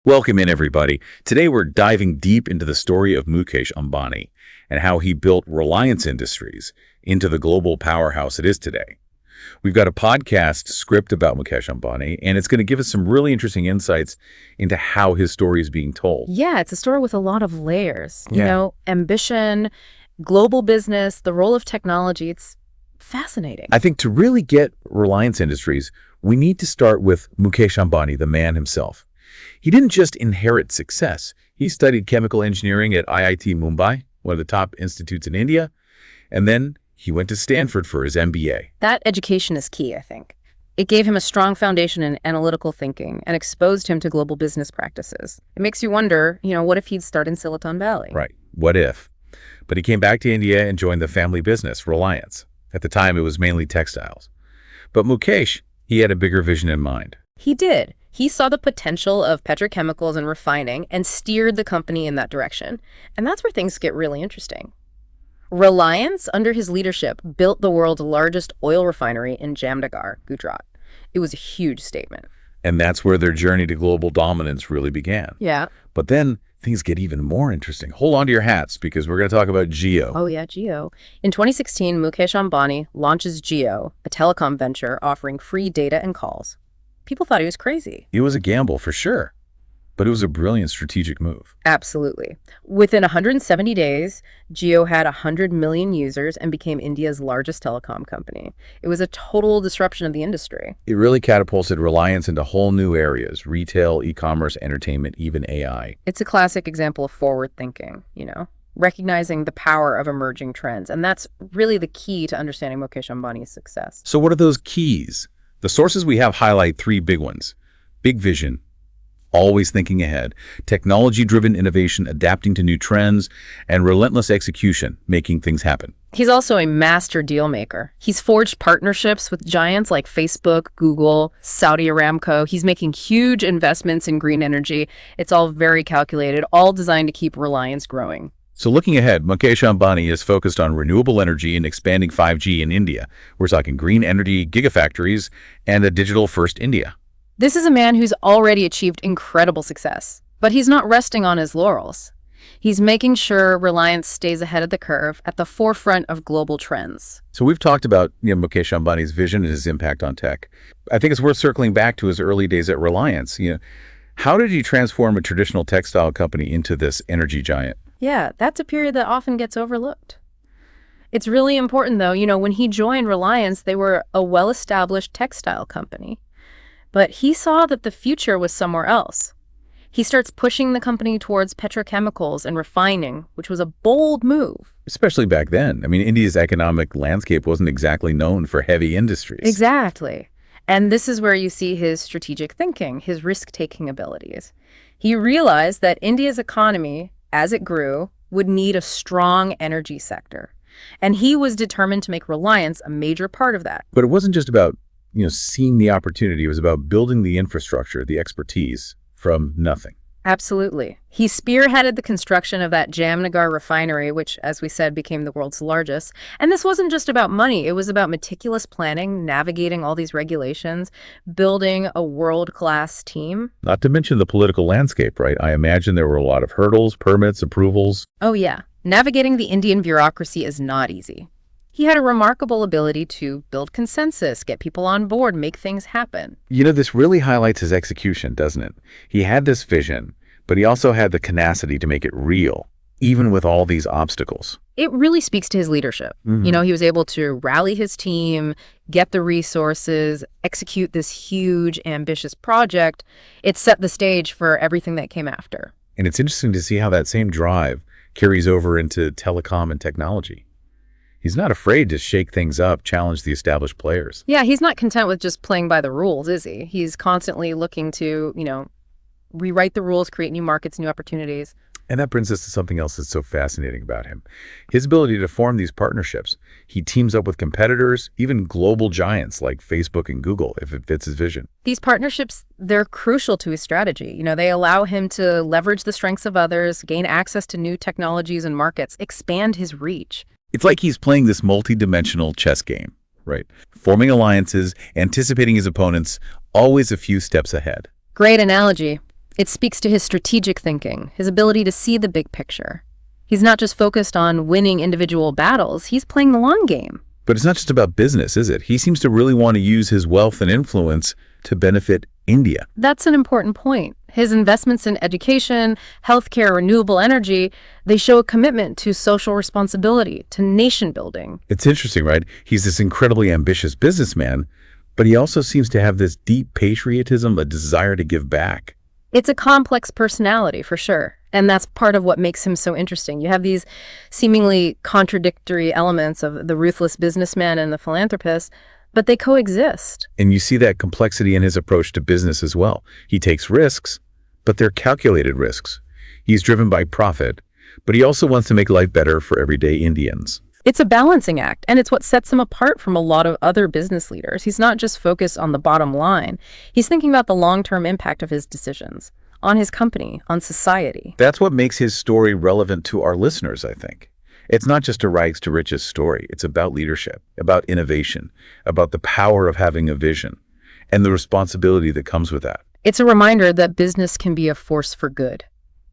Welcome in, everybody. Today we're diving deep into the story of Mukesh Ambani and how he built Reliance Industries into the global powerhouse it is today. We've got a podcast script about Mukesh Ambani, and it's going to give us some really interesting insights into how his story is being told. Yeah, it's a story with a lot of layers. Yeah. Ambition, global business, the role of technology. It's fascinating. I think to really get Reliance Industries, we need to start with Mukesh Ambani, the man himself. He didn't just inherit success. He studied chemical engineering at IIT Mumbai, one of the top institutes in India, and then he went to Stanford for his MBA. That education is key, I think. It gave him a strong foundation in analytical thinking and exposed him to global business practices. It makes you wonder, what if he'd start in Silicon Valley? Right. What if? But he came back to India and joined the family business, Reliance. At the time, it was mainly textiles. But Mukesh, he had a bigger vision in mind. He did. He saw the potential of petrochemicals and refining and steered the company in that direction. And that's where things get really interesting. Reliance, under his leadership, built the world's largest oil refinery in Jamnagar, Gujarat. It was a huge statement. And that's where their journey to global dominance really began. Yeah. But then things get even more interesting. Hold on to your hats because we're going to talk about Jio. Oh, yeah, Jio. In 2016, Mukesh Ambani launches Jio, a telecom venture offering free data and calls. People thought he was crazy. It was a gamble for sure, but it was a brilliant strategic move. Absolutely. Within 170 days, Jio had 100 million users and became India's largest telecom company. It was a total disruption of the industry. It really catapulted Reliance into whole new areas: retail, e-commerce, entertainment, even AI. It's a classic example of forward thinking, recognizing the power of emerging trends. And that's really the key to understanding Mukesh Ambani's success. So what are those keys? The sources we have highlight three big ones: big vision, always thinking ahead, technology-driven innovation, adapting to new trends, and relentless execution, making things happen. He's also a master deal maker. He's forged partnerships with giants like Facebook, Google, Saudi Aramco. He's making huge investments in green energy. It's all very calculated, all designed to keep Reliance growing. So looking ahead, Mukesh Ambani is focused on renewable energy and expanding 5G in India. We're talking green energy gigafactories and a digital-first India. This is a man who's already achieved incredible success, but he's not resting on his laurels. He's making sure Reliance stays ahead of the curve at the forefront of global trends. So we've talked about Mukesh Ambani's vision and his impact on tech. I think it's worth circling back to his early days at Reliance. How did he transform a traditional textile company into this energy giant? Yeah, that's a period that often gets overlooked. It's really important, though. When he joined Reliance, they were a well-established textile company. But he saw that the future was somewhere else. He starts pushing the company towards petrochemicals and refining, which was a bold move. Especially back then. India's economic landscape wasn't exactly known for heavy industries. Exactly. And this is where you see his strategic thinking, his risk-taking abilities. He realized that India's economy, as it grew, would need a strong energy sector. And he was determined to make Reliance a major part of that. But it wasn't just about, seeing the opportunity. It was about building the infrastructure, the expertise from nothing. Absolutely. He spearheaded the construction of that Jamnagar refinery, which, as we said, became the world's largest. And this wasn't just about money. It was about meticulous planning, navigating all these regulations, building a world-class team. Not to mention the political landscape, right? I imagine there were a lot of hurdles, permits, approvals. Oh, yeah. Navigating the Indian bureaucracy is not easy. He had a remarkable ability to build consensus, get people on board, make things happen. This really highlights his execution, doesn't it? He had this vision, but he also had the tenacity to make it real, even with all these obstacles. It really speaks to his leadership. Mm-hmm. He was able to rally his team, get the resources, execute this huge, ambitious project. It set the stage for everything that came after. And it's interesting to see how that same drive carries over into telecom and technology. He's not afraid to shake things up, challenge the established players. Yeah, he's not content with just playing by the rules, is he? He's constantly looking to, rewrite the rules, create new markets, new opportunities. And that brings us to something else that's so fascinating about him. His ability to form these partnerships. He teams up with competitors, even global giants like Facebook and Google, if it fits his vision. These partnerships, they're crucial to his strategy. They allow him to leverage the strengths of others, gain access to new technologies and markets, expand his reach. It's like he's playing this multi-dimensional chess game, right? Forming alliances, anticipating his opponents, always a few steps ahead. Great analogy. It speaks to his strategic thinking, his ability to see the big picture. He's not just focused on winning individual battles, he's playing the long game. But it's not just about business, is it? He seems to really want to use his wealth and influence to benefit India. That's an important point. His investments in education, healthcare, renewable energy, they show a commitment to social responsibility, to nation building. It's interesting, right? He's this incredibly ambitious businessman, but he also seems to have this deep patriotism, a desire to give back. It's a complex personality, for sure. And that's part of what makes him so interesting. You have these seemingly contradictory elements of the ruthless businessman and the philanthropist, but they coexist. And you see that complexity in his approach to business as well. He takes risks, but they're calculated risks. He's driven by profit, but he also wants to make life better for everyday Indians. It's a balancing act, and it's what sets him apart from a lot of other business leaders. He's not just focused on the bottom line. He's thinking about the long-term impact of his decisions, on his company, on society. That's what makes his story relevant to our listeners, I think. It's not just a rags to riches story. It's about leadership, about innovation, about the power of having a vision, and the responsibility that comes with that. It's a reminder that business can be a force for good,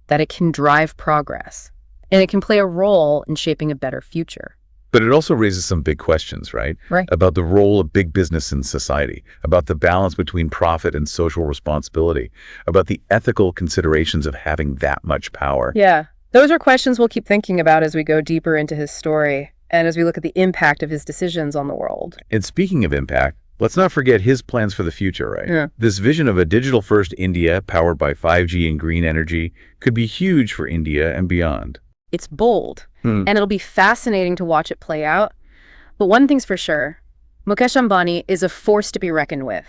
that it can drive progress, and it can play a role in shaping a better future. But it also raises some big questions, right? Right. About the role of big business in society, about the balance between profit and social responsibility, about the ethical considerations of having that much power. Yeah, those are questions we'll keep thinking about as we go deeper into his story and as we look at the impact of his decisions on the world. And speaking of impact, let's not forget his plans for the future, right? Yeah. This vision of a digital-first India powered by 5G and green energy could be huge for India and beyond. It's bold, and it'll be fascinating to watch it play out. But one thing's for sure, Mukesh Ambani is a force to be reckoned with,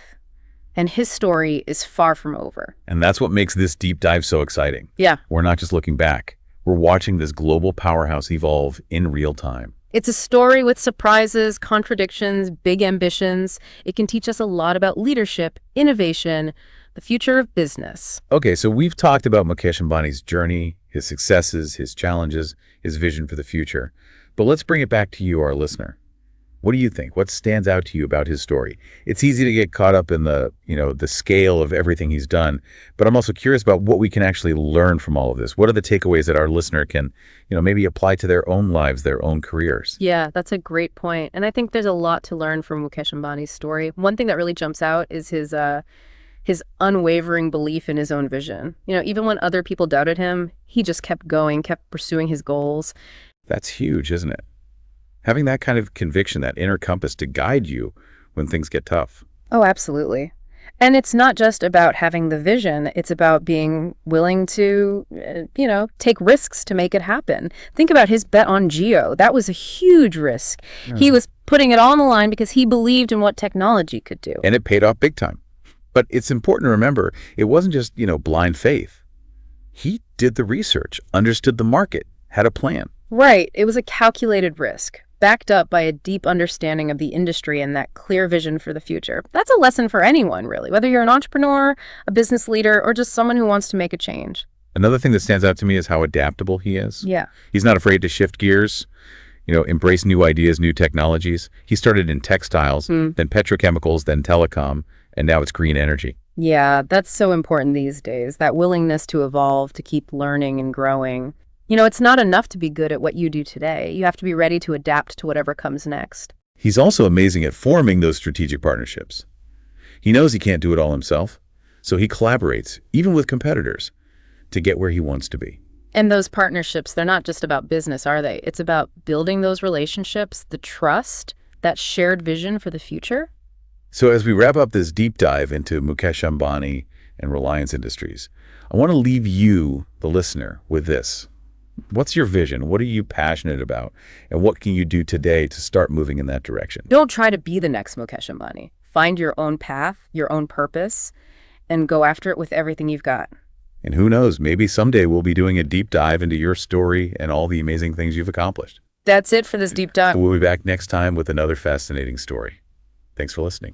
and his story is far from over. And that's what makes this deep dive so exciting. Yeah. We're not just looking back. We're watching this global powerhouse evolve in real time. It's a story with surprises, contradictions, big ambitions. It can teach us a lot about leadership, innovation, the future of business. Okay, so we've talked about Mukesh Ambani's journey, his successes, his challenges, his vision for the future. But let's bring it back to you, our listener. What do you think? What stands out to you about his story? It's easy to get caught up in the scale of everything he's done, but I'm also curious about what we can actually learn from all of this. What are the takeaways that our listener can, maybe apply to their own lives, their own careers? Yeah, that's a great point. And I think there's a lot to learn from Mukesh Ambani's story. One thing that really jumps out is his unwavering belief in his own vision. Even when other people doubted him, he just kept going, kept pursuing his goals. That's huge, isn't it? Having that kind of conviction, that inner compass to guide you when things get tough. Oh, absolutely. And it's not just about having the vision. It's about being willing to, take risks to make it happen. Think about his bet on Jio. That was a huge risk. Yeah. He was putting it all on the line because he believed in what technology could do. And it paid off big time. But it's important to remember, it wasn't just, blind faith. He did the research, understood the market, had a plan. Right. It was a calculated risk, backed up by a deep understanding of the industry and that clear vision for the future. That's a lesson for anyone, really, whether you're an entrepreneur, a business leader, or just someone who wants to make a change. Another thing that stands out to me is how adaptable he is. Yeah. He's not afraid to shift gears, embrace new ideas, new technologies. He started in textiles, then petrochemicals, then telecom, and now it's green energy. Yeah, that's so important these days, that willingness to evolve, to keep learning and growing. It's not enough to be good at what you do today. You have to be ready to adapt to whatever comes next. He's also amazing at forming those strategic partnerships. He knows he can't do it all himself, so he collaborates, even with competitors, to get where he wants to be. And those partnerships, they're not just about business, are they? It's about building those relationships, the trust, that shared vision for the future. So as we wrap up this deep dive into Mukesh Ambani and Reliance Industries, I want to leave you, the listener, with this. What's your vision? What are you passionate about? And what can you do today to start moving in that direction? Don't try to be the next Mukesh Ambani. Find your own path, your own purpose, and go after it with everything you've got. And who knows, maybe someday we'll be doing a deep dive into your story and all the amazing things you've accomplished. That's it for this deep dive. We'll be back next time with another fascinating story. Thanks for listening.